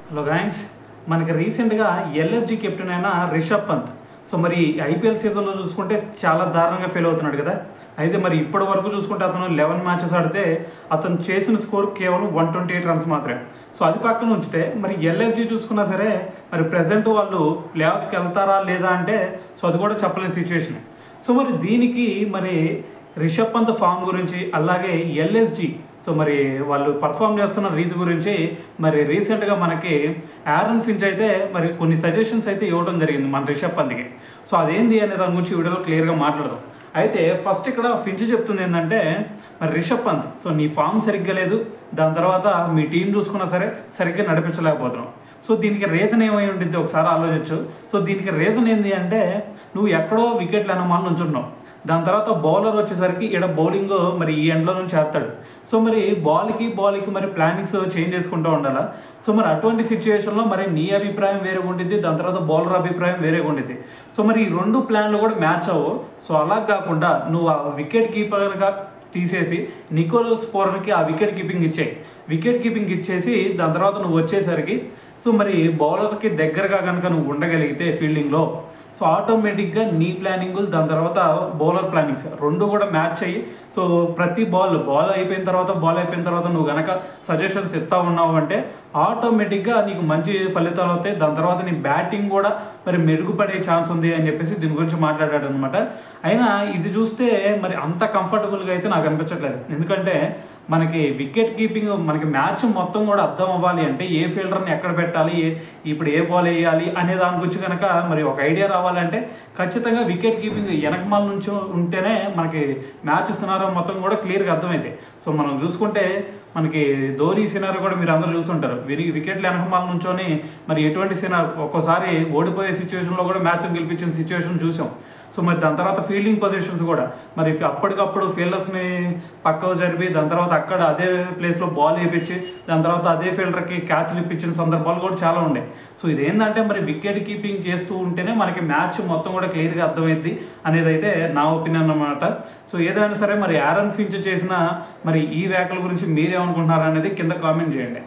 Hello guys, మనకి రీసెంట్గా LSG captain అయిన రిషబ్ పంత్ సో మరి ఐపీఎల్ సీజన్లో చూసుకుంటే చాలా దారుణంగా ఫెయిల్ అవుతున్నాడు కదా. అయితే మరి ఇప్పటి వరకు చూసుకుంటే అతను 11 మ్యాచెస్ ఆడితే అతను చేసిన స్కోర్ కేవలం 128 రన్స్ మాత్రమే. సో అది పక్కన ఉంచితే మరి ఎల్ఎస్జీ చూసుకున్నా సరే మరి ప్రజెంట్ వాళ్ళు ప్లే ఆఫ్స్కి వెళ్తారా లేదా అంటే సో అది కూడా చెప్పలేని సిచ్యువేషన్. సో మరి దీనికి మరి రిషబ్ పంత్ ఫామ్ గురించి అలాగే ఎల్ఎస్జీ సో మరి వాళ్ళు పర్ఫామ్ చేస్తున్న రీతి గురించి మరి రీసెంట్గా మనకి ఆరన్ ఫించ్ అయితే మరి కొన్ని సజెషన్స్ అయితే ఇవ్వడం జరిగింది మన రిషబ్ పంత్కి. సో అదేంది అనే దాని గురించి వీడియోలో క్లియర్గా మాట్లాడదాం. అయితే ఫస్ట్ ఇక్కడ ఫించ్ చెప్తుంది ఏంటంటే మరి రిషబ్ పంత్ సో నీ ఫామ్ సరిగ్గా లేదు, దాని తర్వాత మీ టీం చూసుకున్నా సరే సరిగ్గా నడిపించలేకపోతున్నావు. సో దీనికి రీజన్ ఏమై ఉంటుంది ఒకసారి ఆలోచించు. సో దీనికి రీజన్ ఏంటి అంటే నువ్వు ఎక్కడో వికెట్లు అనమాలను ఉంచుంటున్నావు, దాని తర్వాత బౌలర్ వచ్చేసరికి ఇక్కడ బౌలింగ్ మరి ఈ ఎండ్లో నుంచి వేస్తాడు. సో మరి బాల్కి మరి ప్లానింగ్స్ చేంజ్ చేసుకుంటూ ఉండాలా. సో మరి అటువంటి సిచ్యువేషన్లో మరి నీ అభిప్రాయం వేరేగా ఉంటుంది, దాని తర్వాత బౌలర్ అభిప్రాయం వేరేగా ఉంటుంది. సో మరి ఈ రెండు ప్లాన్లు కూడా మ్యాచ్ అవ్వవు. సో అలా కాకుండా నువ్వు ఆ వికెట్ కీపర్గా తీసేసి నికోలస్ పూరన్కి ఆ వికెట్ కీపింగ్ ఇచ్చేయి. వికెట్ కీపింగ్ ఇచ్చేసి దాని తర్వాత నువ్వు వచ్చేసరికి సో మరి బౌలర్కి దగ్గరగా కనుక నువ్వు ఉండగలిగితే ఫీల్డింగ్లో సో ఆటోమేటిక్గా నీ ప్లానింగులు దాని తర్వాత బౌలర్ ప్లానింగ్స్ రెండు కూడా మ్యాచ్ అయ్యి సో ప్రతి బాల్ అయిపోయిన తర్వాత నువ్వు కనుక సజెషన్స్ ఇస్తా ఉన్నావు అంటే ఆటోమేటిక్గా నీకు మంచి ఫలితాలు వస్తాయి. దాని తర్వాత నీ బ్యాటింగ్ కూడా మరి మెరుగుపడే ఛాన్స్ ఉంది అని చెప్పేసి దీని గురించి మాట్లాడాడు అనమాట. అయినా ఇది చూస్తే మరి అంత కంఫర్టబుల్గా అయితే నాకు అనిపించట్లేదు. ఎందుకంటే మనకి వికెట్ కీపింగ్ మనకి మ్యాచ్ మొత్తం కూడా అర్థం అవ్వాలి అంటే ఏ ఫీల్డర్ని ఎక్కడ పెట్టాలి, ఇప్పుడు ఏ బాల్ వేయాలి అనే దాని గురించి కనుక మరి ఒక ఐడియా రావాలంటే ఖచ్చితంగా వికెట్ కీపింగ్ వెనకమాల నుంచి ఉంటేనే మనకి మ్యాచ్ సినారో మొత్తం కూడా క్లియర్గా అర్థమవుతాయి. సో మనం చూసుకుంటే మనకి ధోని సినారో కూడా మీరు అందరూ చూసుంటారు. వికెట్లు వెనకమాల నుంచొని మరి ఎటువంటి సినారో ఒక్కోసారి ఓడిపోయే సిచ్యువేషన్లో కూడా మ్యాచ్ని గెలిపించిన సిచ్యువేషన్ చూసాం. సో మరి దాని తర్వాత ఫీల్డింగ్ పొజిషన్స్ కూడా మరి అప్పటికప్పుడు ఫీల్డర్స్ని పక్కకు జరిపి దాని తర్వాత అక్కడ అదే ప్లేస్లో బాల్ వేయించి దాని తర్వాత అదే ఫీల్డర్కి క్యాచ్లు ఇప్పించిన సందర్భాలు కూడా చాలా ఉన్నాయి. సో ఇదేంటంటే మరి వికెట్ కీపింగ్ చేస్తూ ఉంటేనే మనకి మ్యాచ్ మొత్తం కూడా క్లియర్గా అర్థమైంది అనేది అయితే నా ఒపీనియన్ అన్నమాట. సో ఏదైనా సరే మరి ఆరన్ ఫించ్ చేసిన మరి ఈ వ్యాఖ్యల గురించి మీరేమనుకుంటున్నారు అనేది కింద కామెంట్ చేయండి.